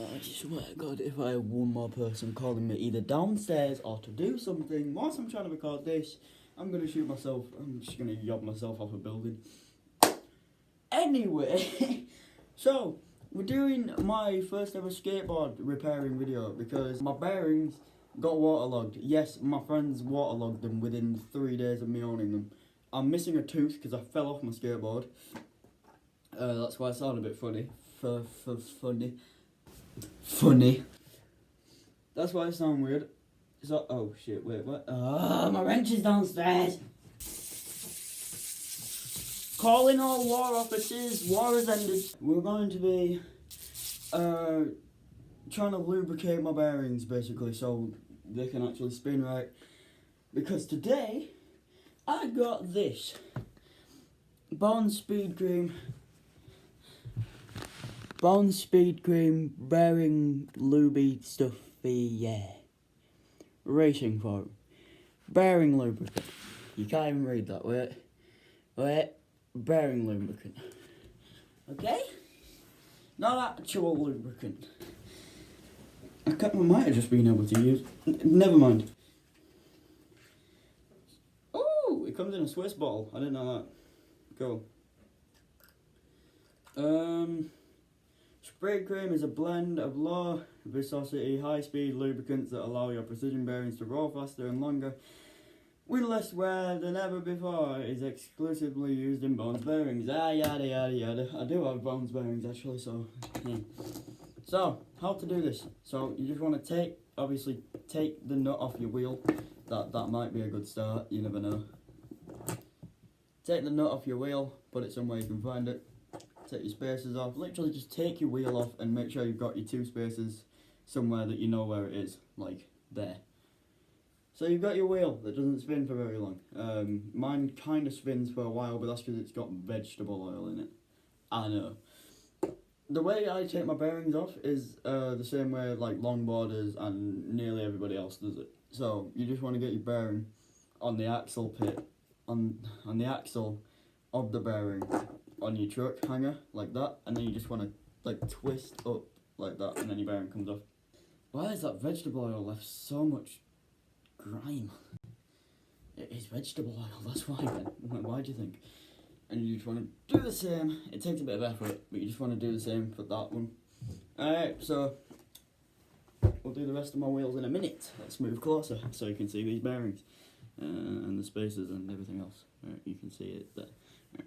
I swear to God, if I had one more person calling me either downstairs or to do something whilst I'm trying to record this, I'm gonna shoot myself. I'm just gonna yob myself off a building. Anyway, so we're doing my first ever skateboard repairing video because my bearings got waterlogged. Yes, my friends waterlogged them within 3 days of me owning them. I'm missing a tooth because I fell off my skateboard. That's why I sound a bit funny. Funny. That's why I sound weird. So, oh shit, wait, what? My wrench is downstairs. Calling all war officers, war has ended. We're going to be trying to lubricate my bearings basically so they can actually spin right. Because today I got this Bond Speed Cream bearing lubey stuffy, yeah. Racing foam. Bearing lubricant. You can't even read that, wait. Bearing lubricant. Okay? Not actual lubricant. I might have just been able to use. Never mind. Oh, it comes in a Swiss bottle. I didn't know that. Cool. Spray cream is a blend of low viscosity, high speed lubricants that allow your precision bearings to roll faster and longer with less wear than ever before. It is exclusively used in Bones bearings. Yada yada yada. I do have Bones bearings actually, so yeah. So, how to do this? So, you just want to take the nut off your wheel. That might be a good start, you never know. Take the nut off your wheel, put it somewhere you can find it. Take your spacers off. Literally just take your wheel off and make sure you've got your 2 spacers somewhere that you know where it is, like there. So you've got your wheel that doesn't spin for very long. Mine kind of spins for a while, but that's because it's got vegetable oil in it. I know. The way I take my bearings off is the same way like longboarders and nearly everybody else does it. So you just want to get your bearing on the axle pit, on the axle of the bearing on your truck hanger like that, and then you just want to like twist up like that, and then your bearing comes off. Why is that vegetable oil left so much grime? It is vegetable oil, that's why then. Why do you think? And you just want to do the same. It takes a bit of effort, but you just want to do the same for that one. Alright, so we'll do the rest of my wheels in a minute. Let's move closer so you can see these bearings and the spacers and everything else. Right, you can see it there. Right.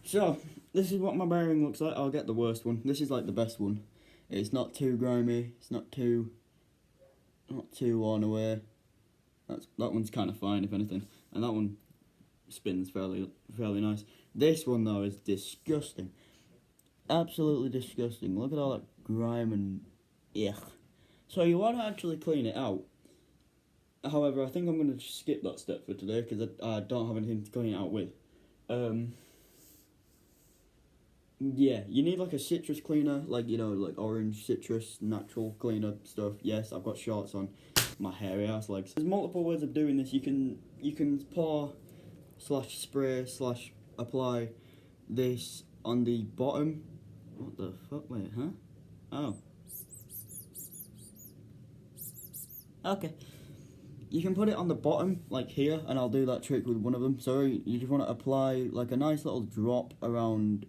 So this is what my bearing looks like. I'll get the worst one. This is like the best one. It's not too grimy. It's not too worn away. That one's kind of fine, if anything, and that one spins fairly nice. This one though is disgusting, absolutely disgusting. Look at all that grime and yuck. So you want to actually clean it out. However, I think I'm going to skip that step for today because I don't have anything to clean it out with. Yeah, you need like a citrus cleaner, like, you know, like orange citrus natural cleaner stuff. Yes, I've got shorts on, my hairy ass legs. There's multiple ways of doing this. You can pour / spray / apply this on the bottom. What the fuck? Wait, huh? Oh. Okay. You can put it on the bottom, like here, and I'll do that trick with one of them. So you just want to apply like a nice little drop around,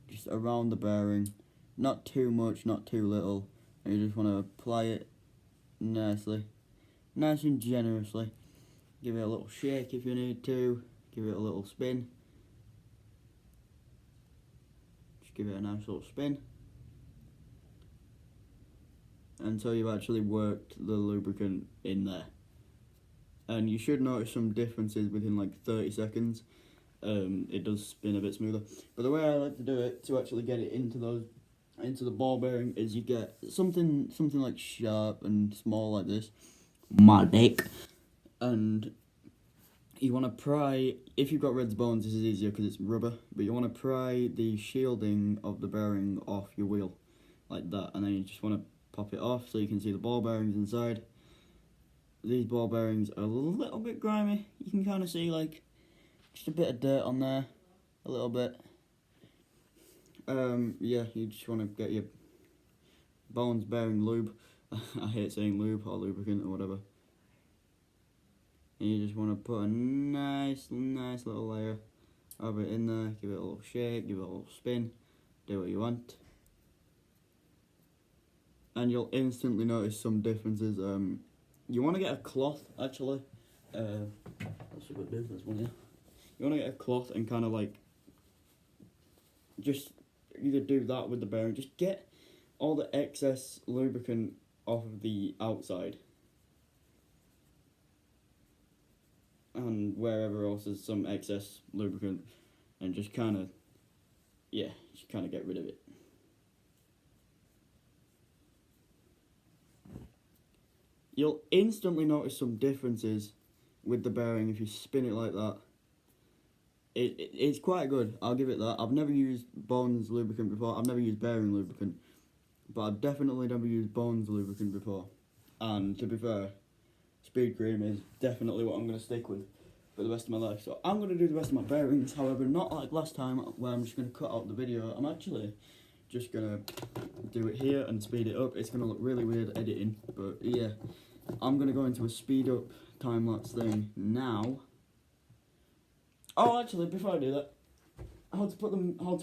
just around the bearing. Not too much, not too little. And you just want to apply it nicely. Nice and generously. Give it a little shake if you need to. Give it a little spin. Just give it a nice little spin. Until you've actually worked the lubricant in there. And you should notice some differences within like 30 seconds. It does spin a bit smoother. But the way I like to do it, to actually get it into the ball bearing, is you get something like sharp and small like this. My dick. And you want to pry, if you've got Red's Bones, this is easier because it's rubber, but you want to pry the shielding of the bearing off your wheel, like that, and then you just want to pop it off so you can see the ball bearings inside. These ball bearings are a little bit grimy. You can kind of see like just a bit of dirt on there, a little bit. Yeah, you just want to get your Bones bearing lube. I hate saying lube or lubricant or whatever. And you just want to put a nice little layer of it in there, give it a little shake, give it a little spin, do what you want. And you'll instantly notice some differences. You want to get a cloth, actually. That's a good business one, yeah. You want to get a cloth and kind of like, just either do that with the bearing, just get all the excess lubricant off of the outside. And wherever else there's some excess lubricant, and just kind of, yeah, just kind of get rid of it. You'll instantly notice some differences with the bearing if you spin it like that. It's quite good, I'll give it that. I've never used Bones lubricant before, I've never used bearing lubricant, but I've definitely never used Bones lubricant before. And to be fair, Speed Cream is definitely what I'm going to stick with for the rest of my life. So I'm going to do the rest of my bearings, however, not like last time where I'm just going to cut out the video. I'm actually just going to do it here and speed it up. It's going to look really weird editing, but yeah. I'm going to go into a speed up time-lapse thing now. Oh, actually, before I do that, how to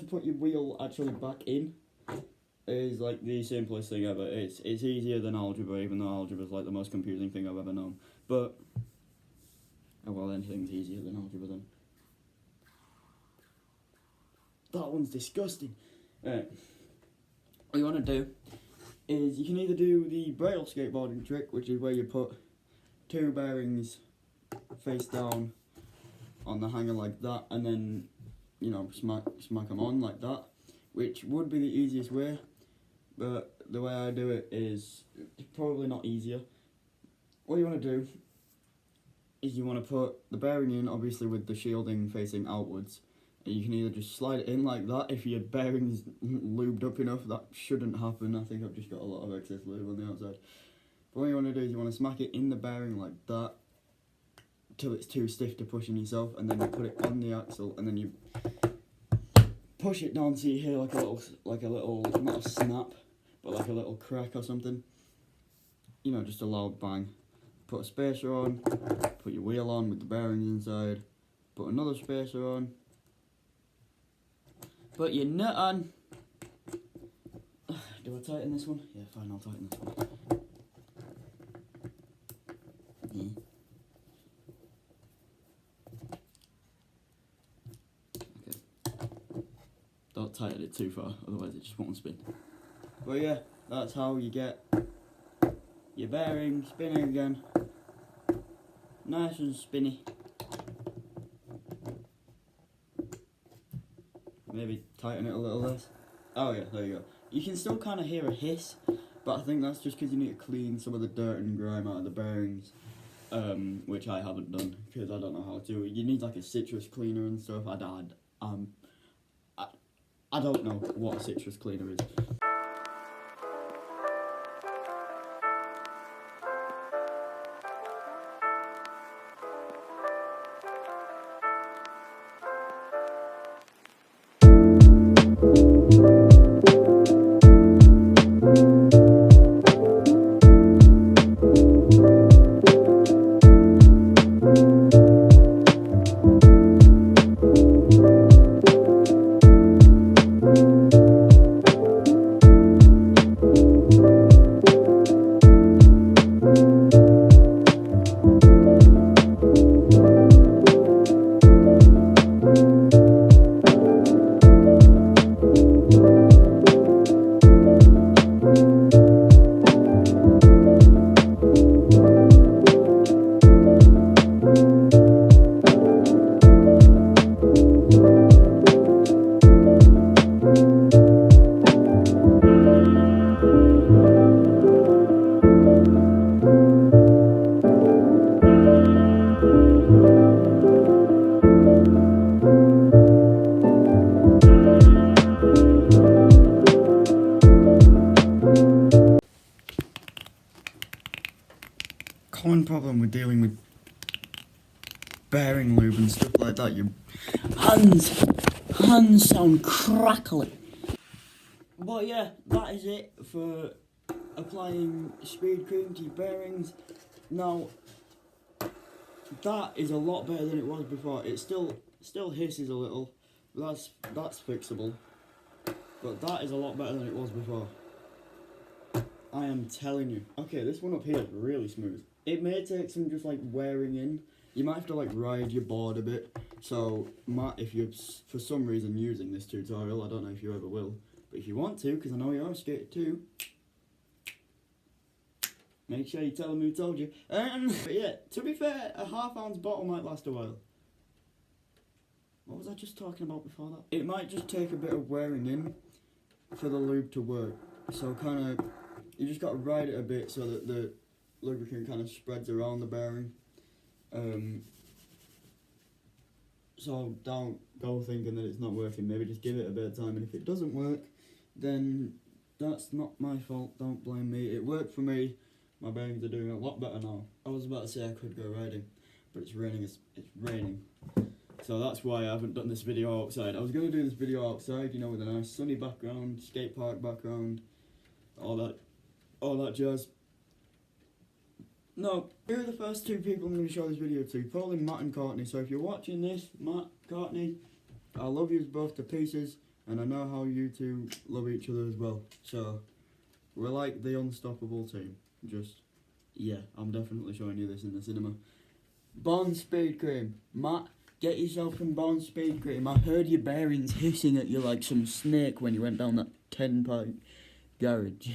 put your wheel actually back in is like the simplest thing ever. It's easier than algebra, even though algebra is like the most confusing thing I've ever known. But, oh well, anything's easier than algebra then. That one's disgusting. Right. What you want to do is you can either do the braille skateboarding trick, which is where you put two bearings face down on the hanger like that, and then, you know, smack them on like that, which would be the easiest way, but the way I do it is probably not easier. What you want to do is you want to put the bearing in, obviously with the shielding facing outwards, and you can either just slide it in like that. If your bearing's lubed up enough, that shouldn't happen. I think I've just got a lot of excess lube on the outside. But what you want to do is you want to smack it in the bearing like that till it's too stiff to push in yourself, and then you put it on the axle, and then you push it down so you hear like a little not a snap, but like a little crack or something. You know, just a loud bang. Put a spacer on, put your wheel on with the bearings inside, put another spacer on, put your nut on. Do I tighten this one? Yeah, fine, I'll tighten this one. Yeah. Okay. Don't tighten it too far, otherwise it just won't spin. But yeah, that's how you get your bearing spinning again. Nice and spinny. Maybe tighten it a little less. Oh yeah, there you go. You can still kind of hear a hiss, but I think that's just because you need to clean some of the dirt and grime out of the bearings, which I haven't done because I don't know how to. You need like a citrus cleaner and stuff. I don't know what a citrus cleaner is. Common problem with dealing with bearing lube and stuff like that, your hands sound crackly. But yeah, that is it for applying speed cream to your bearings. Now, that is a lot better than it was before. It still hisses a little. That's fixable. But that is a lot better than it was before. I am telling you. Okay, this one up here is really smooth. It may take some just like wearing in. You might have to like ride your board a bit. So, if you're for some reason using this tutorial, I don't know if you ever will, but if you want to, because I know you are a skater too, make sure you tell them who told you. But yeah, to be fair, a half-ounce bottle might last a while. What was I just talking about before that? It might just take a bit of wearing in for the lube to work. So kind of, you just got to ride it a bit so that the lubricant kind of spreads around the bearing. So don't go thinking that it's not working. Maybe just give it a bit of time, and if it doesn't work, then that's not my fault. Don't blame me. It worked for me. My bearings are doing a lot better now. I was about to say I could go riding, but it's raining. It's raining. So that's why I haven't done this video outside. I was going to do this video outside, you know, with a nice sunny background, skate park background, all that jazz. No, here are the first two people I'm going to show this video to, probably Matt and Courtney. So if you're watching this, Matt, Courtney, I love you both to pieces, and I know how you two love each other as well. So, we're like the unstoppable team. Just, yeah, I'm definitely showing you this in the cinema. Bond Speed Cream. Matt, get yourself some Bond Speed Cream. I heard your bearings hissing at you like some snake when you went down that 10-pipe garage.